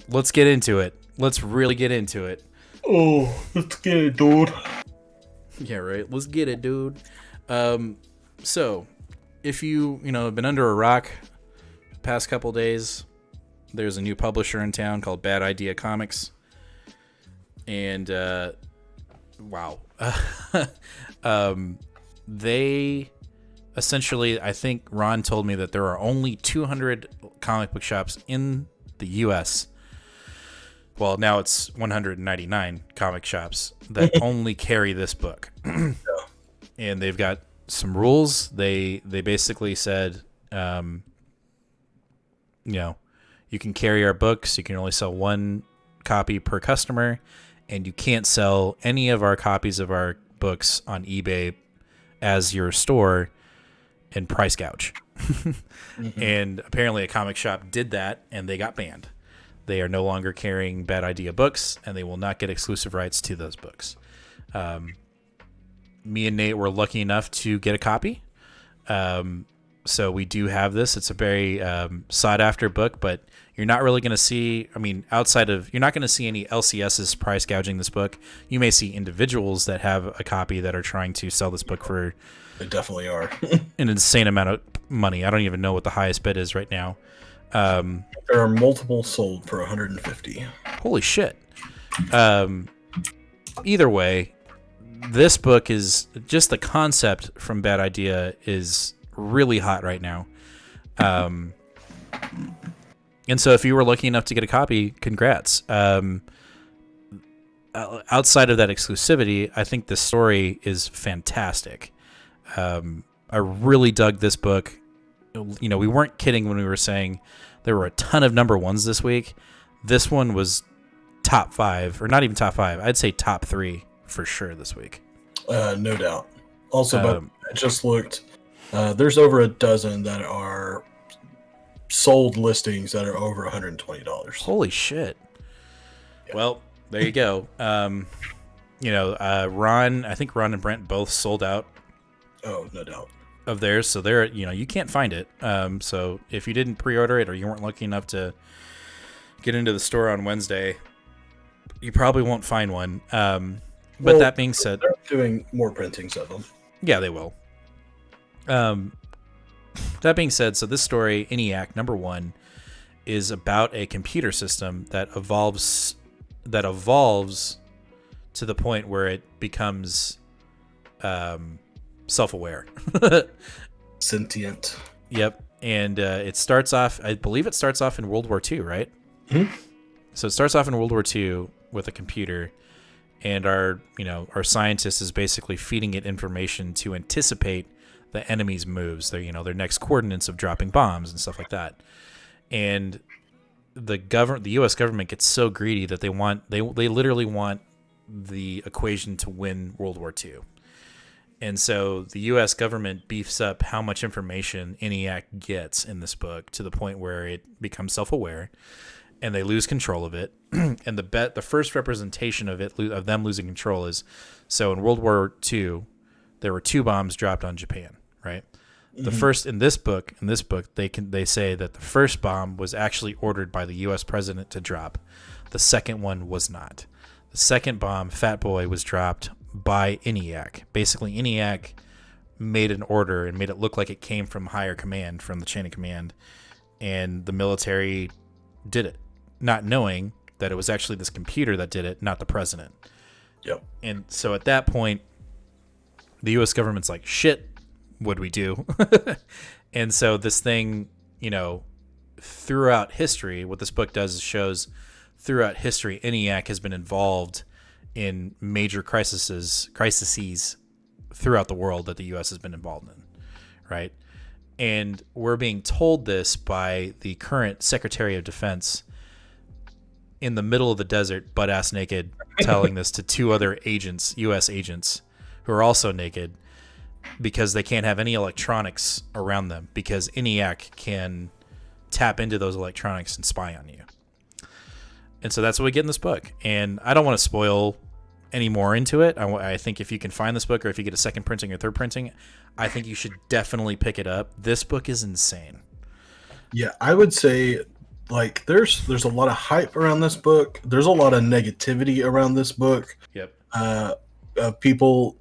let's get into it. Let's really get into it. Oh, let's get it, dude. Yeah, right. Let's get it, dude. So, if you have been under a rock the past couple days, there's a new publisher in town called Bad Idea Comics, and wow, they essentially, I think Ron told me that there are only 200 comic book shops in the U.S. Well, now it's 199 comic shops that only carry this book. And they've got some rules. They basically said, you can carry our books. You can only sell one copy per customer, and you can't sell any of our copies of our books on eBay as your store and price gouge. And apparently a comic shop did that, and they got banned. They are no longer carrying Bad Idea books, and they will not get exclusive rights to those books. Me and Nate were lucky enough to get a copy. So we do have this. It's a very sought-after book, but you're not really going to see, you're not going to see any LCSs price gouging this book. You may see individuals that have a copy that are trying to sell this book for... They definitely are. an insane amount of money. I don't even know what the highest bid is right now. There are multiple sold for 150. Holy shit. Either way, this book is just the concept from Bad Idea is really hot right now. And so if you were lucky enough to get a copy, congrats. Outside of that exclusivity, I think the story is fantastic. I really dug this book. We weren't kidding when we were saying there were a ton of number ones this week. This one was top 5, or not even top 5. I'd say top 3 for sure this week. No doubt. Also, but I just looked. There's over a dozen that are sold listings that are over $120. Holy shit. Yeah. Well, there you go. Ron, I think Ron and Brent both sold out. Oh, no doubt. Of theirs, so they're you can't find it. So if you didn't pre-order it or you weren't lucky enough to get into the store on Wednesday, you probably won't find one. But that being said, they're doing more printings of them. Yeah, they will. That being said, so this story, ENIAC number 1, is about a computer system that evolves to the point where it becomes self-aware. Sentient. Yep. And I believe it starts off in World War II, right? Mm-hmm. So it starts off in World War II with a computer, and our scientist is basically feeding it information to anticipate the enemy's moves, their next coordinates of dropping bombs and stuff like that. And the U.S. government gets so greedy that they literally want the equation to win World War II. And so the U.S. government beefs up how much information ENIAC gets in this book to the point where it becomes self-aware, and they lose control of it. And the first representation of them losing control is, so in World War II, there were 2 bombs dropped on Japan, right? Mm-hmm. The first in this book, they say that the first bomb was actually ordered by the U.S. president to drop. The second one was not. The second bomb, Fat Boy, was dropped by ENIAC. Basically, ENIAC made an order and made it look like it came from higher command, from the chain of command, and the military did it, not knowing that it was actually this computer that did it, not the president. Yep. And so at that point, the U.S. government's like, shit, what'd we do? And so this thing, throughout history, what this book does is shows throughout history, ENIAC has been involved in major crises throughout the world that the U.S. has been involved in, right? And we're being told this by the current Secretary of Defense in the middle of the desert, butt-ass naked, telling this to 2 other agents, U.S. agents, who are also naked, because they can't have any electronics around them, because ENIAC can tap into those electronics and spy on you. And so that's what we get in this book. And I don't want to spoil any more into it. I think if you can find this book, or if you get a second printing or third printing, I think you should definitely pick it up. This book is insane. Yeah, I would say like there's a lot of hype around this book. There's a lot of negativity around this book. Yep. People,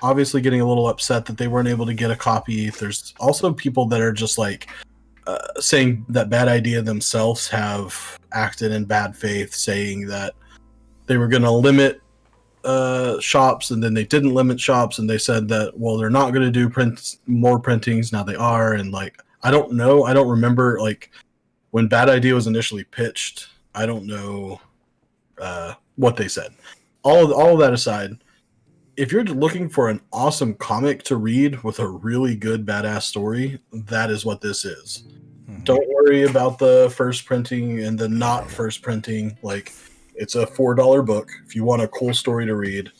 obviously getting a little upset that they weren't able to get a copy. There's also people that are just like saying that Bad Idea themselves have acted in bad faith, saying that they were going to limit shops, and then they didn't limit shops, and they said that, well, they're not going to do more printings. Now they are, and like, I don't know. I don't remember, like, when Bad Idea was initially pitched, I don't know what they said. All of that aside, if you're looking for an awesome comic to read with a really good badass story, that is what this is. Mm-hmm. Don't worry about the first printing and the not first printing. Like, it's a $4 book if you want a cool story to read.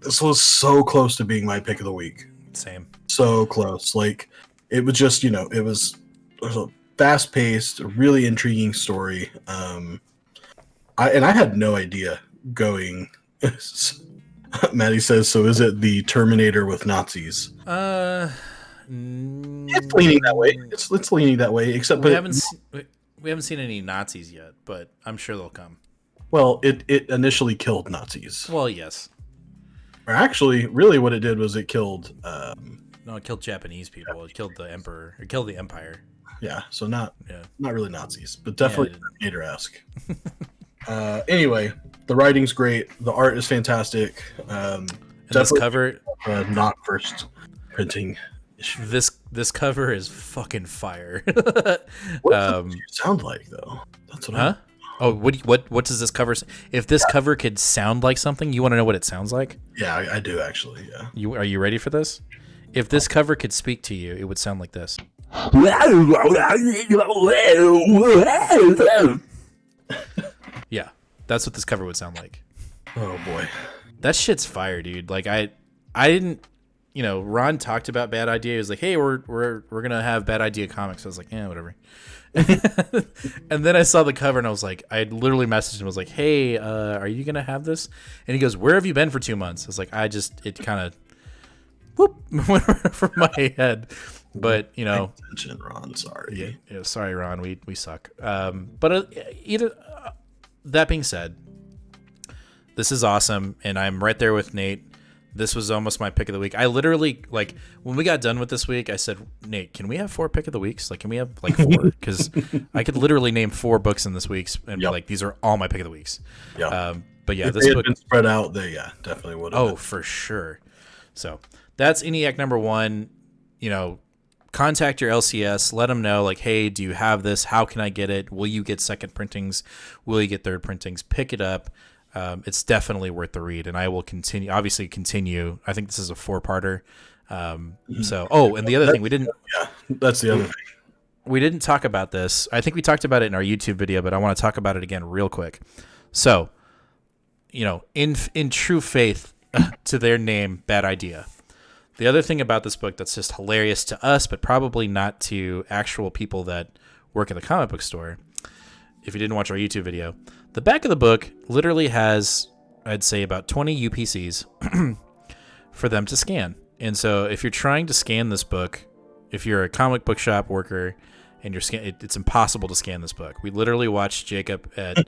This was so close to being my pick of the week. Same. So close. Like, it was just, it was a fast-paced, really intriguing story. I had no idea going. Maddie says, so is it the Terminator with Nazis? It's leaning that way. It's leaning that way, except we haven't seen any Nazis yet, but I'm sure they'll come. Well, it initially killed Nazis. Well, yes. Or actually, really what it did was it killed... no, it killed Japanese people. It killed the Emperor. It killed the Empire. Yeah, so not really Nazis, but definitely Terminator-esque. Anyway, the writing's great. The art is fantastic. And this cover... not first printing issue. This cover is fucking fire. What does it sound like, though? That's what what does this cover... If this cover could sound like something, you want to know what it sounds like? Yeah, I do, actually, yeah. Are you ready for this? If this cover could speak to you, it would sound like this. Yeah, that's what this cover would sound like. Oh boy, that shit's fire, dude. Like I didn't, Ron talked about Bad Idea. He was like, hey, we're gonna have Bad Idea comics. I was like, yeah, whatever. And then I saw the cover and I was like, I literally messaged him. I was like, hey, are you gonna have this? And he goes, where have you been for 2 months? I was like, it kind of went from my head. But attention, Ron. Sorry. Yeah, sorry, Ron. We suck. But that being said, this is awesome, and I'm right there with Nate. This was almost my pick of the week. I literally, like, when we got done with this week, I said, Nate, can we have 4 pick of the weeks? Like, can we have like 4? Because I could literally name 4 books in this week's and be like, these are all my pick of the weeks. Yeah. But yeah, if this they had book been spread out, they definitely would have. Oh, for sure. So that's ENIAC number 1. Contact your LCS, let them know, like, hey, do you have this? How can I get it? Will you get second printings? Will you get third printings? Pick it up. It's definitely worth the read, and I will continue. I think this is a 4-parter. And the other thing we didn't... Yeah, that's the other thing. We didn't talk about this. I think we talked about it in our YouTube video, but I want to talk about it again real quick. So, in true faith to their name, Bad Idea. The other thing about this book that's just hilarious to us, but probably not to actual people that work at the comic book store, if you didn't watch our YouTube video, the back of the book literally has, I'd say, about 20 UPCs for them to scan. And so if you're trying to scan this book, if you're a comic book shop worker and it's impossible to scan this book. We literally watched Jacob at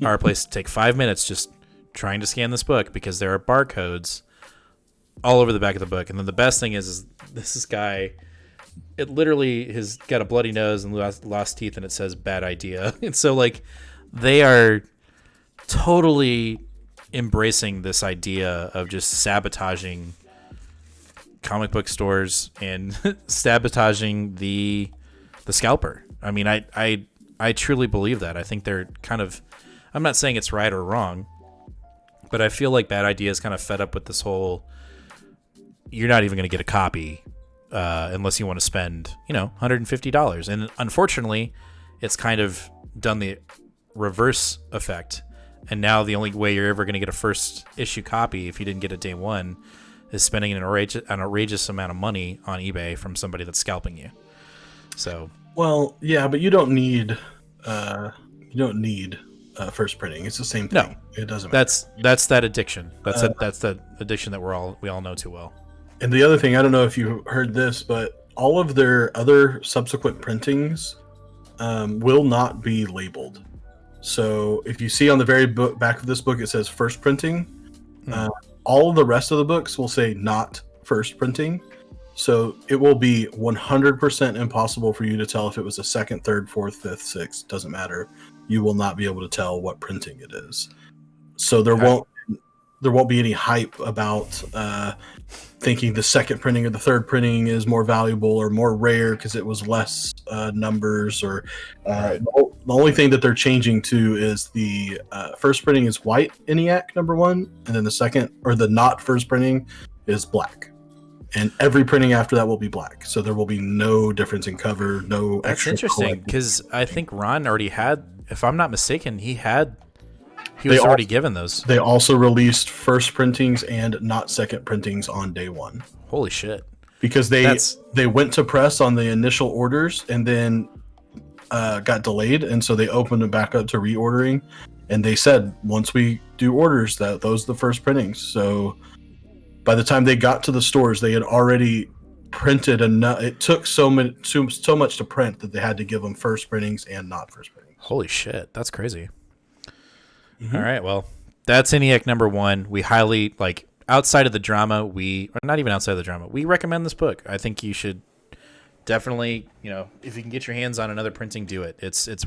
our place take 5 minutes just trying to scan this book because there are barcodes all over the back of the book. And then the best thing is this guy, it literally has got a bloody nose and lost teeth, and it says Bad Idea. And so, like, they are totally embracing this idea of just sabotaging comic book stores and sabotaging the scalper. I mean, I truly believe that. I think they're kind of, I'm not saying it's right or wrong, but I feel like Bad Idea is kind of fed up with this whole, you're not even going to get a copy unless you want to spend, $150. And unfortunately, it's kind of done the reverse effect. And now the only way you're ever going to get a first issue copy, if you didn't get it day one, is spending an outrageous amount of money on eBay from somebody that's scalping you. So, well, yeah, but you don't need first printing. It's the same thing. No, it doesn't matter. That's that addiction. That's the addiction that we all know too well. And the other thing, I don't know if you heard this, but all of their other subsequent printings will not be labeled. So if you see on the very back of this book, it says first printing. All of the rest of the books will say not first printing. So it will be 100% impossible for you to tell if it was a second, third, fourth, fifth, sixth. Doesn't matter. You will not be able to tell what printing it is. So there won't be any hype about thinking the second printing or the third printing is more valuable or more rare because it was less numbers. Or the only thing that they're changing to is the first printing is white ENIAC number 1, and then the second, or the not first printing, is black. And every printing after that will be black. So there will be no difference in cover, no That's extra. That's interesting, because I think Ron already had, if I'm not mistaken, he was already given those. They also released first printings and not second printings on day 1. Holy shit. Because they went to press on the initial orders and then got delayed. And so they opened it back up to reordering. And they said, once we do orders, those are the first printings. So by the time they got to the stores, they had already printed enough. It took so much to print that they had to give them first printings and not first printings. Holy shit. That's crazy. All right, well, that's ENIAC number 1. We highly, outside of the drama, or not even outside of the drama, we recommend this book. I think you should definitely, if you can get your hands on another printing, do it. It's worth